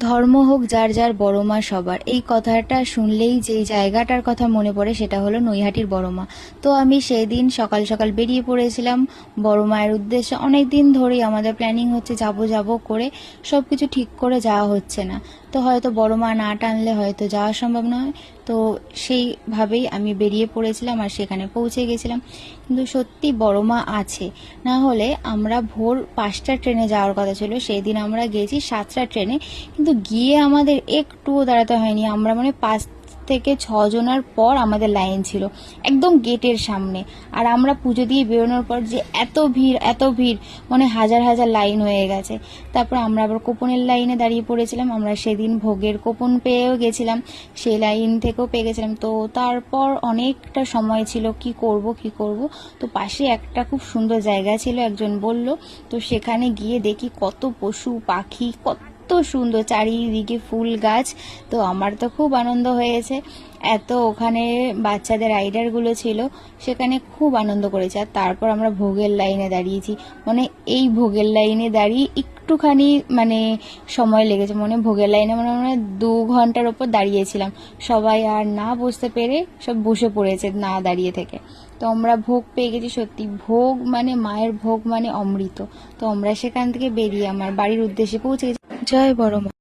ধর্ম হোক যার যার বড় মা সবার, এই কথাটা শুনলেই যেই জায়গাটার কথা মনে পড়ে সেটা হলো নৈহাটির বড় মা। তো আমি সেই দিন সকাল সকাল বেরিয়ে পড়েছিলাম বড় মায়ের উদ্দেশ্যে। অনেক দিন ধরেই আমাদের প্ল্যানিং হচ্ছে যাব যাব করে সব কিছু ঠিক করে যাওয়া হচ্ছে না। তো হয়তো বড় মা না টানলে হয়তো যাওয়া সম্ভব নয়। তো সেইভাবেই আমি বেরিয়ে পড়েছিলাম আর সেখানে পৌঁছে গেছিলাম। কিন্তু সত্যি বড় মা আছে, না হলে আমরা ভোর 5টা ট্রেনে যাওয়ার কথা ছিল, সেই দিন আমরা গেছি 7টা ট্রেনে। কিন্তু গিয়ে আমাদের একটুও দাঁড়াতে হয়নি, আমরা মানে 5 থেকে 6 জনের পর আমাদের লাইন ছিল একদম গেটের সামনে। আর আমরা পুজো দিয়ে বেরোনোর পর যে এত ভিড় এত ভিড়, মানে হাজার হাজার লাইন হয়ে গেছে। তারপর আমরা আবার কুপনের লাইনে দাঁড়িয়ে পড়েছিলাম। আমরা সেদিন ভোগের কুপন পেয়েও গেছিলাম, সেই লাইন থেকেও পেয়ে গেছিলাম। তো তারপর অনেকটা সময় ছিল কি করব কি করব। তো পাশে একটা খুব সুন্দর জায়গা ছিল, একজন বলল। তো সেখানে গিয়ে দেখি কত পশু পাখি, কত সুন্দর চারিদিকে ফুল গাছ। তো আমার তো খুব আনন্দ হয়েছে। এত ওখানে বাচ্চাদের রাইডারগুলো ছিল, সেখানে খুব আনন্দ করেছে। আর তারপর আমরা ভোগের লাইনে দাঁড়িয়েছি, মানে এই ভোগের লাইনে দাঁড়িয়ে একটুখানি মানে সময় লেগেছে, মানে ভোগের লাইনে মানে আমরা 2 ঘন্টার ওপর দাঁড়িয়েছিলাম। সবাই আর না বসতে পেরে সব বসে পড়েছে না দাঁড়িয়ে থেকে। তো আমরা ভোগ পেয়ে গেছি। সত্যি ভোগ মানে মায়ের ভোগ মানে অমৃত। তো আমরা সেখান থেকে বেরিয়ে আমার বাড়ির উদ্দেশ্যে পৌঁছে গেছি। জয় বড় মা।